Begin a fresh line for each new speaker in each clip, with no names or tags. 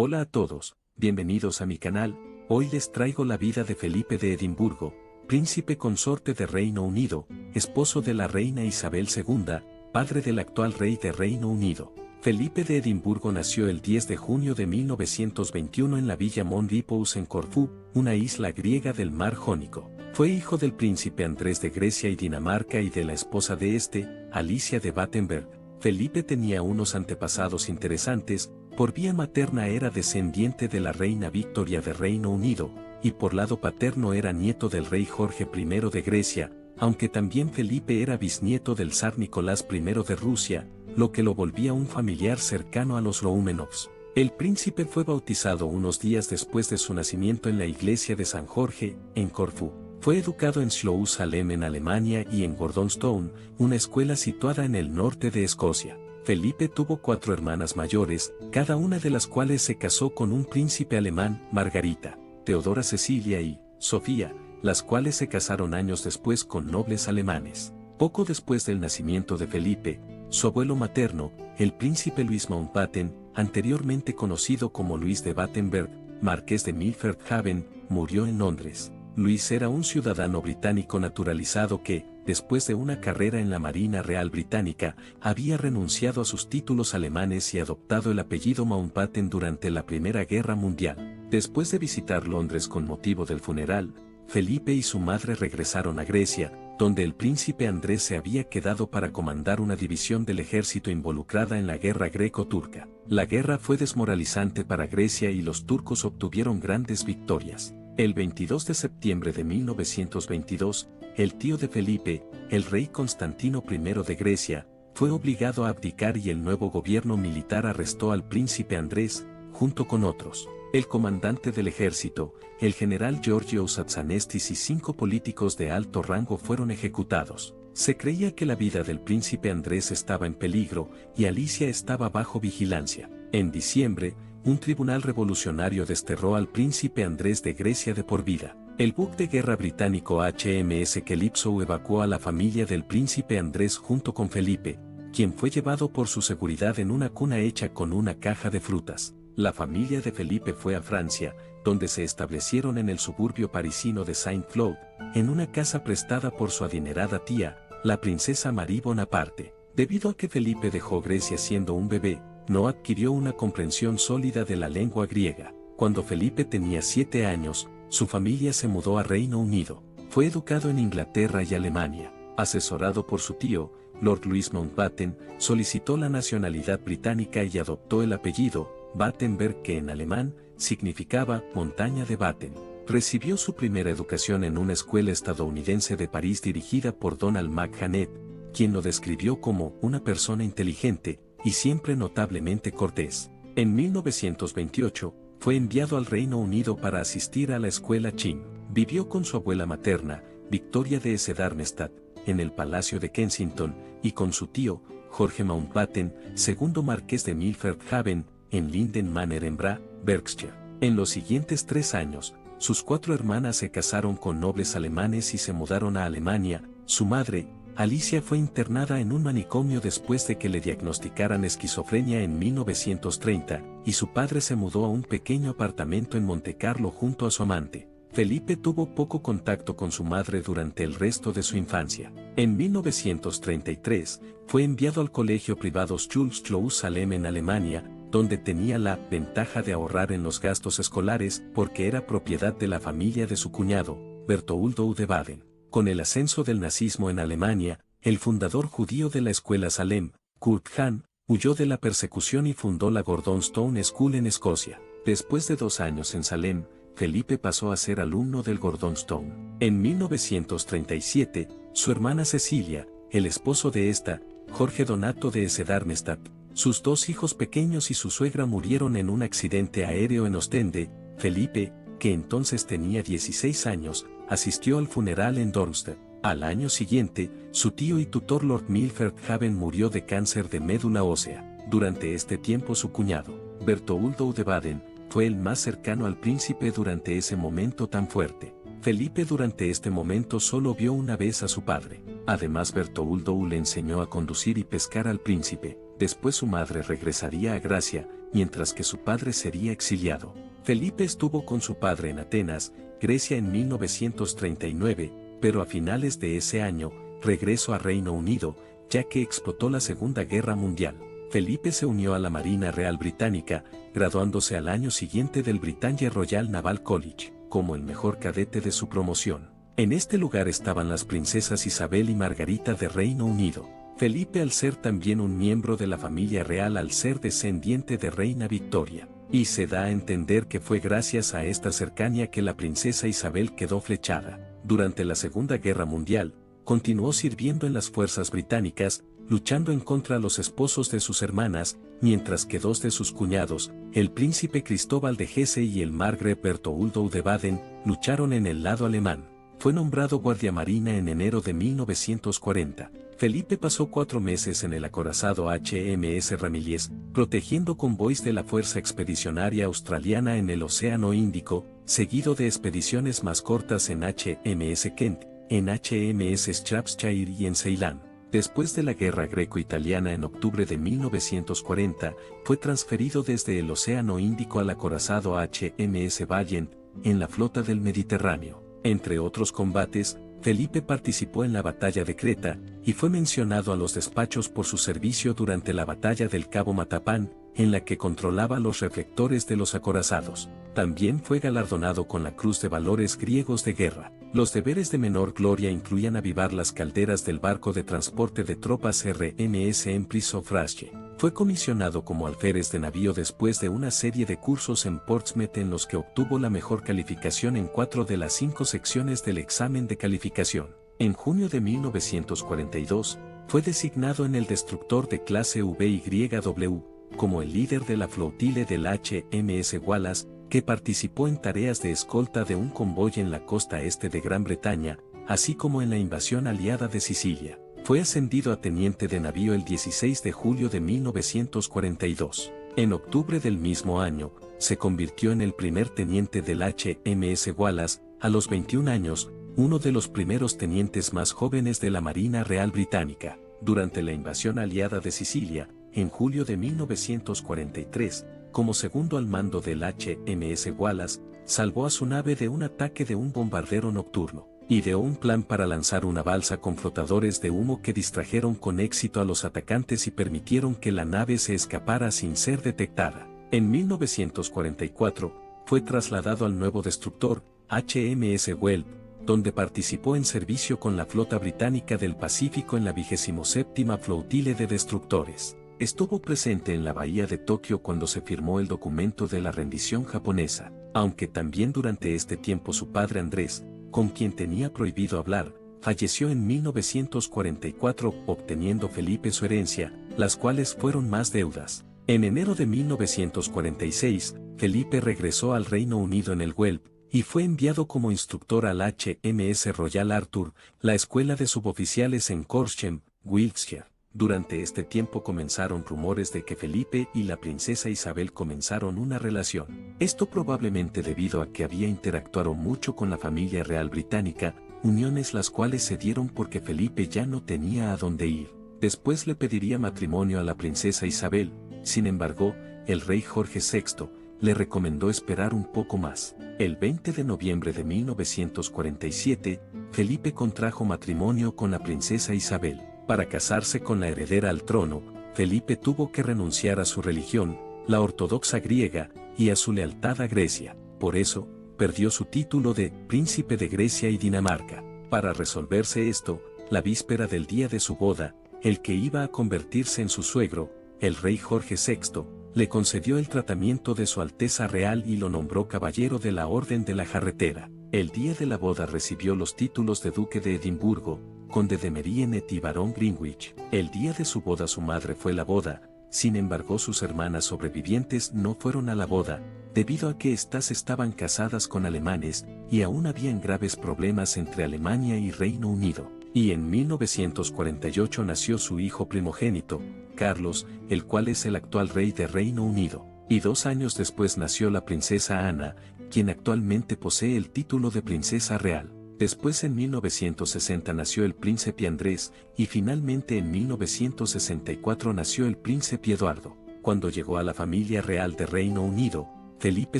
Hola a todos, bienvenidos a mi canal. Hoy les traigo la vida de Felipe de Edimburgo, príncipe consorte de Reino Unido, esposo de la reina Isabel II, padre del actual rey de Reino Unido. Felipe de Edimburgo nació el 10 de junio de 1921 en la villa Mont Ripous en Corfú, una isla griega del mar Jónico. Fue hijo del príncipe Andrés de Grecia y Dinamarca y de la esposa de este, Alicia de Battenberg. Felipe tenía unos antepasados interesantes. Por vía materna era descendiente de la reina Victoria de Reino Unido, y por lado paterno era nieto del rey Jorge I de Grecia, aunque también Felipe era bisnieto del zar Nicolás I de Rusia, lo que lo volvía un familiar cercano a los Roúmenovs. El príncipe fue bautizado unos días después de su nacimiento en la iglesia de San Jorge, en Corfú. Fue educado en Slough Salem en Alemania y en Gordonstoun, una escuela situada en el norte de Escocia. Felipe tuvo 4 hermanas mayores, cada una de las cuales se casó con un príncipe alemán, Margarita, Teodora Cecilia y Sofía, las cuales se casaron años después con nobles alemanes. Poco después del nacimiento de Felipe, su abuelo materno, el príncipe Luis Mountbatten, anteriormente conocido como Luis de Battenberg, marqués de Milford Haven, murió en Londres. Luis era un ciudadano británico naturalizado que, después de una carrera en la Marina Real Británica, había renunciado a sus títulos alemanes y adoptado el apellido Mountbatten durante la Primera Guerra Mundial. Después de visitar Londres con motivo del funeral, Felipe y su madre regresaron a Grecia, donde el príncipe Andrés se había quedado para comandar una división del ejército involucrada en la guerra greco-turca. La guerra fue desmoralizante para Grecia y los turcos obtuvieron grandes victorias. El 22 de septiembre de 1922, el tío de Felipe, el rey Constantino I de Grecia, fue obligado a abdicar y el nuevo gobierno militar arrestó al príncipe Andrés, junto con otros. El comandante del ejército, el general Georgios Atsanestis y 5 políticos de alto rango fueron ejecutados. Se creía que la vida del príncipe Andrés estaba en peligro y Alicia estaba bajo vigilancia. En diciembre, un tribunal revolucionario desterró al príncipe Andrés de Grecia de por vida. El buque de guerra británico HMS Calypso evacuó a la familia del príncipe Andrés junto con Felipe, quien fue llevado por su seguridad en una cuna hecha con una caja de frutas. La familia de Felipe fue a Francia, donde se establecieron en el suburbio parisino de Saint-Cloud, en una casa prestada por su adinerada tía, la princesa Marie Bonaparte. Debido a que Felipe dejó Grecia siendo un bebé, no adquirió una comprensión sólida de la lengua griega. Cuando Felipe tenía 7 años, su familia se mudó a Reino Unido. Fue educado en Inglaterra y Alemania. Asesorado por su tío, Lord Louis Mountbatten, solicitó la nacionalidad británica y adoptó el apellido Battenberg, que en alemán significaba montaña de Batten. Recibió su primera educación en una escuela estadounidense de París dirigida por Donald McHanett, quien lo describió como una persona inteligente y siempre notablemente cortés. En 1928, fue enviado al Reino Unido para asistir a la escuela Ching. Vivió con su abuela materna, Victoria de Hesse-Darmstadt, en el Palacio de Kensington, y con su tío, Jorge Mountbatten, segundo marqués de Milford Haven, en Linden Manor en Bra, Berkshire. En los siguientes 3 años, sus 4 hermanas se casaron con nobles alemanes y se mudaron a Alemania. Su madre, Alicia, fue internada en un manicomio después de que le diagnosticaran esquizofrenia en 1930, y su padre se mudó a un pequeño apartamento en Montecarlo junto a su amante. Felipe tuvo poco contacto con su madre durante el resto de su infancia. En 1933, fue enviado al colegio privado Schulz Salem en Alemania, donde tenía la ventaja de ahorrar en los gastos escolares porque era propiedad de la familia de su cuñado, Bertoldo de Baden. Con el ascenso del nazismo en Alemania, el fundador judío de la escuela Salem, Kurt Hahn, huyó de la persecución y fundó la Gordonstoun School en Escocia. Después de 2 años en Salem, Felipe pasó a ser alumno del Gordonstoun. En 1937, su hermana Cecilia, el esposo de esta, Jorge Donato de Hesse-Darmstadt, sus 2 hijos pequeños y su suegra murieron en un accidente aéreo en Ostende. Felipe, que entonces tenía 16 años, asistió al funeral en Darmstadt. Al año siguiente, su tío y tutor Lord Milford Haven murió de cáncer de médula ósea. Durante este tiempo su cuñado, Bertoldo de Baden, fue el más cercano al príncipe durante ese momento tan fuerte. Felipe durante este momento solo vio una vez a su padre. Además, Bertoldo le enseñó a conducir y pescar al príncipe. Después su madre regresaría a Gracia, mientras que su padre sería exiliado. Felipe estuvo con su padre en Atenas, Grecia en 1939, pero a finales de ese año, regresó a Reino Unido, ya que explotó la Segunda Guerra Mundial. Felipe se unió a la Marina Real Británica, graduándose al año siguiente del Britannia Royal Naval College, como el mejor cadete de su promoción. En este lugar estaban las princesas Isabel y Margarita de Reino Unido. Felipe, al ser también un miembro de la familia real, al ser descendiente de Reina Victoria, y se da a entender que fue gracias a esta cercanía que la princesa Isabel quedó flechada. Durante la Segunda Guerra Mundial, continuó sirviendo en las fuerzas británicas, luchando en contra de los esposos de sus hermanas, mientras que dos de sus cuñados, el príncipe Cristóbal de Hesse y el margrave Bertoldo de Baden, lucharon en el lado alemán. Fue nombrado guardiamarina en enero de 1940. Felipe pasó 4 meses en el acorazado HMS Ramillies, protegiendo convoys de la Fuerza Expedicionaria Australiana en el Océano Índico, seguido de expediciones más cortas en HMS Kent, en HMS Shropshire y en Ceilán. Después de la Guerra Greco-Italiana en octubre de 1940, fue transferido desde el Océano Índico al acorazado HMS Valiant, en la flota del Mediterráneo. Entre otros combates, Felipe participó en la batalla de Creta, y fue mencionado a los despachos por su servicio durante la batalla del Cabo Matapán, en la que controlaba los reflectores de los acorazados. También fue galardonado con la Cruz de Valores Griegos de Guerra. Los deberes de menor gloria incluían avivar las calderas del barco de transporte de tropas RMS Empress of Russia. Fue comisionado como alférez de navío después de una serie de cursos en Portsmouth en los que obtuvo la mejor calificación en 4 de las 5 secciones del examen de calificación. En junio de 1942, fue designado en el destructor de clase VYW, como el líder de la flotilla del HMS Wallace, que participó en tareas de escolta de un convoy en la costa este de Gran Bretaña, así como en la invasión aliada de Sicilia. Fue ascendido a teniente de navío el 16 de julio de 1942. En octubre del mismo año, se convirtió en el primer teniente del HMS Wallace, a los 21 años, uno de los primeros tenientes más jóvenes de la Marina Real Británica. Durante la invasión aliada de Sicilia, en julio de 1943, como segundo al mando del HMS Wallace, salvó a su nave de un ataque de un bombardero nocturno. Ideó un plan para lanzar una balsa con flotadores de humo que distrajeron con éxito a los atacantes y permitieron que la nave se escapara sin ser detectada. En 1944, fue trasladado al nuevo destructor, HMS Welp, donde participó en servicio con la flota británica del Pacífico en la 27ª Flotilla de Destructores. Estuvo presente en la bahía de Tokio cuando se firmó el documento de la rendición japonesa, aunque también durante este tiempo su padre Andrés, con quien tenía prohibido hablar, falleció en 1944 obteniendo Felipe su herencia, las cuales fueron más deudas. En enero de 1946, Felipe regresó al Reino Unido en el Welp, y fue enviado como instructor al HMS Royal Arthur, la escuela de suboficiales en Corsham, Wiltshire. Durante este tiempo comenzaron rumores de que Felipe y la princesa Isabel comenzaron una relación. Esto probablemente debido a que había interactuado mucho con la familia real británica, uniones las cuales se dieron porque Felipe ya no tenía a dónde ir. Después le pediría matrimonio a la princesa Isabel, sin embargo, el rey Jorge VI le recomendó esperar un poco más. El 20 de noviembre de 1947, Felipe contrajo matrimonio con la princesa Isabel. Para casarse con la heredera al trono, Felipe tuvo que renunciar a su religión, la ortodoxa griega, y a su lealtad a Grecia. Por eso, perdió su título de príncipe de Grecia y Dinamarca. Para resolverse esto, la víspera del día de su boda, el que iba a convertirse en su suegro, el rey Jorge VI, le concedió el tratamiento de su Alteza Real y lo nombró caballero de la Orden de la Jarretera. El día de la boda recibió los títulos de Duque de Edimburgo, Conde de Merioneth y Barón Greenwich. El día de su boda su madre fue a la boda, sin embargo sus hermanas sobrevivientes no fueron a la boda, debido a que éstas estaban casadas con alemanes, y aún habían graves problemas entre Alemania y Reino Unido. Y en 1948 nació su hijo primogénito, Carlos, el cual es el actual rey de Reino Unido. Y 2 años después nació la princesa Ana, quien actualmente posee el título de princesa real. Después en 1960 nació el príncipe Andrés y finalmente en 1964 nació el príncipe Eduardo. Cuando llegó a la familia real de Reino Unido, Felipe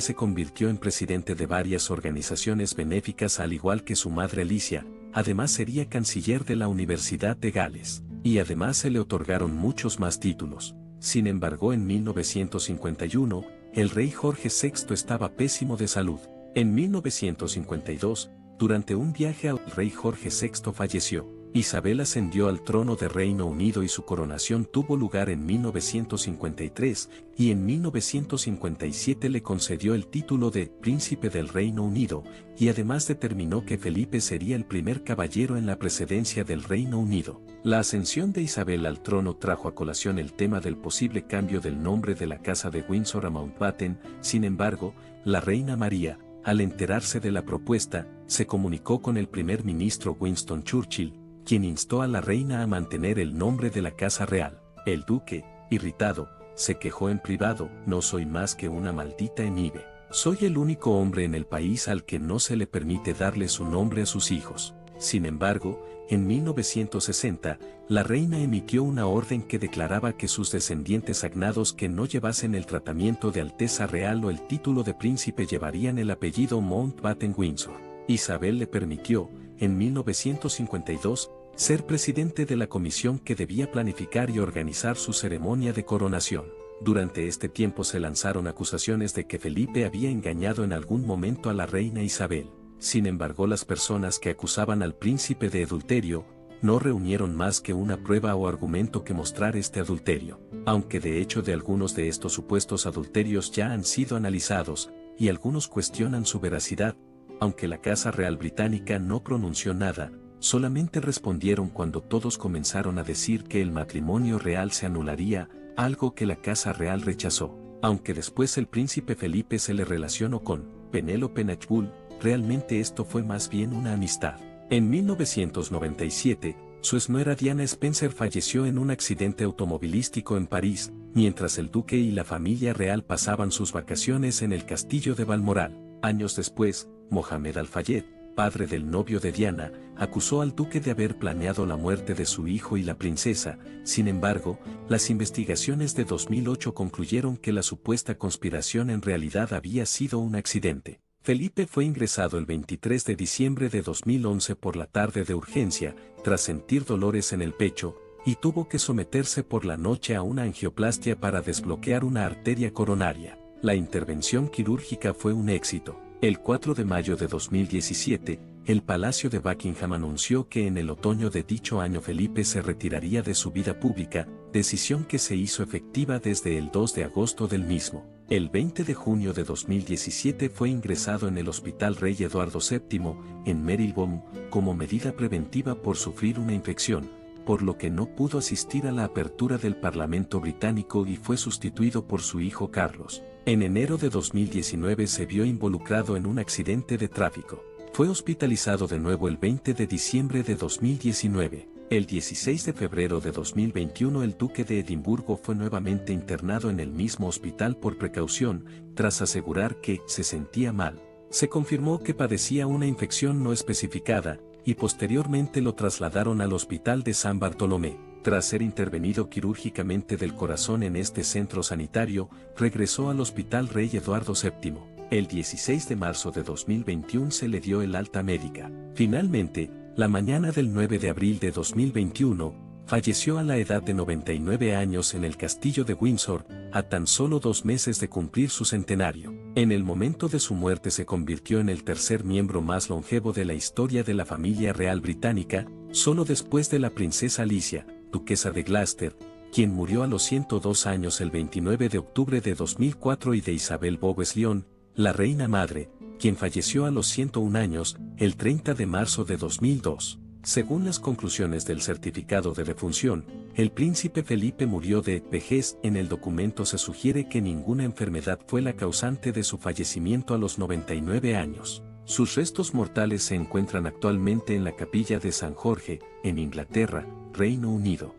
se convirtió en presidente de varias organizaciones benéficas al igual que su madre Alicia. Además sería canciller de la Universidad de Gales, y además se le otorgaron muchos más títulos. Sin embargo, en 1951, el rey Jorge VI estaba pésimo de salud. En 1952, durante un viaje el rey Jorge VI falleció. Isabel ascendió al trono de Reino Unido y su coronación tuvo lugar en 1953, y en 1957 le concedió el título de Príncipe del Reino Unido, y además determinó que Felipe sería el primer caballero en la presidencia del Reino Unido. La ascensión de Isabel al trono trajo a colación el tema del posible cambio del nombre de la Casa de Windsor a Mountbatten. Sin embargo, la reina María, al enterarse de la propuesta, se comunicó con el primer ministro Winston Churchill, quien instó a la reina a mantener el nombre de la Casa Real. El duque, irritado, se quejó en privado: no soy más que una maldita emibe. Soy el único hombre en el país al que no se le permite darle su nombre a sus hijos. Sin embargo, en 1960, la reina emitió una orden que declaraba que sus descendientes agnados que no llevasen el tratamiento de Alteza Real o el título de príncipe llevarían el apellido Mountbatten-Windsor. Isabel le permitió, en 1952, ser presidente de la comisión que debía planificar y organizar su ceremonia de coronación. Durante este tiempo se lanzaron acusaciones de que Felipe había engañado en algún momento a la reina Isabel. Sin embargo, las personas que acusaban al príncipe de adulterio no reunieron más que una prueba o argumento que mostrar este adulterio, aunque de hecho de algunos de estos supuestos adulterios ya han sido analizados, y algunos cuestionan su veracidad. Aunque la Casa Real Británica no pronunció nada, solamente respondieron cuando todos comenzaron a decir que el matrimonio real se anularía, algo que la Casa Real rechazó. Aunque después el príncipe Felipe se le relacionó con Penélope Knightbull, realmente esto fue más bien una amistad. En 1997, su esnuera Diana Spencer falleció en un accidente automovilístico en París, mientras el duque y la familia real pasaban sus vacaciones en el castillo de Balmoral. Años después, Mohamed Al-Fayed, padre del novio de Diana, acusó al duque de haber planeado la muerte de su hijo y la princesa. Sin embargo, las investigaciones de 2008 concluyeron que la supuesta conspiración en realidad había sido un accidente. Felipe fue ingresado el 23 de diciembre de 2011 por la tarde de urgencia, tras sentir dolores en el pecho, y tuvo que someterse por la noche a una angioplastia para desbloquear una arteria coronaria. La intervención quirúrgica fue un éxito. El 4 de mayo de 2017, el Palacio de Buckingham anunció que en el otoño de dicho año Felipe se retiraría de su vida pública, decisión que se hizo efectiva desde el 2 de agosto del mismo. El 20 de junio de 2017 fue ingresado en el Hospital Rey Eduardo VII, en Marylebone, como medida preventiva por sufrir una infección, por lo que no pudo asistir a la apertura del Parlamento británico y fue sustituido por su hijo Carlos. En enero de 2019 se vio involucrado en un accidente de tráfico. Fue hospitalizado de nuevo el 20 de diciembre de 2019. El 16 de febrero de 2021 el duque de Edimburgo fue nuevamente internado en el mismo hospital por precaución, tras asegurar que se sentía mal. Se confirmó que padecía una infección no especificada, y posteriormente lo trasladaron al Hospital de San Bartolomé. Tras ser intervenido quirúrgicamente del corazón en este centro sanitario, regresó al Hospital Rey Eduardo VII. El 16 de marzo de 2021 se le dio el alta médica. Finalmente, la mañana del 9 de abril de 2021, falleció a la edad de 99 años en el castillo de Windsor, a tan solo 2 meses de cumplir su centenario. En el momento de su muerte se convirtió en el tercer miembro más longevo de la historia de la familia real británica, solo después de la princesa Alicia, duquesa de Gloucester, quien murió a los 102 años el 29 de octubre de 2004 y de Isabel Bowes-Lyon, la reina madre, quien falleció a los 101 años, el 30 de marzo de 2002. Según las conclusiones del certificado de defunción, el príncipe Felipe murió de vejez. En el documento se sugiere que ninguna enfermedad fue la causante de su fallecimiento a los 99 años. Sus restos mortales se encuentran actualmente en la capilla de San Jorge, en Inglaterra, Reino Unido.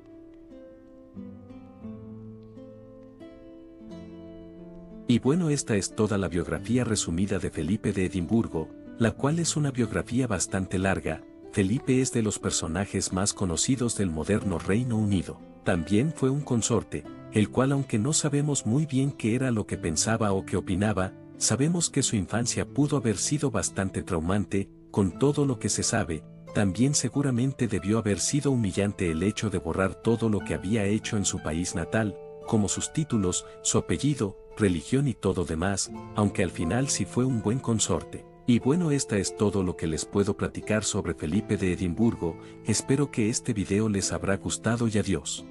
Y bueno, esta es toda la biografía resumida de Felipe de Edimburgo, la cual es una biografía bastante larga. Felipe es de los personajes más conocidos del moderno Reino Unido. También fue un consorte, el cual aunque no sabemos muy bien qué era lo que pensaba o qué opinaba, sabemos que su infancia pudo haber sido bastante traumante. Con todo lo que se sabe, también seguramente debió haber sido humillante el hecho de borrar todo lo que había hecho en su país natal, como sus títulos, su apellido, religión y todo demás, aunque al final sí fue un buen consorte. Y bueno, esta es todo lo que les puedo platicar sobre Felipe de Edimburgo. Espero que este video les habrá gustado y adiós.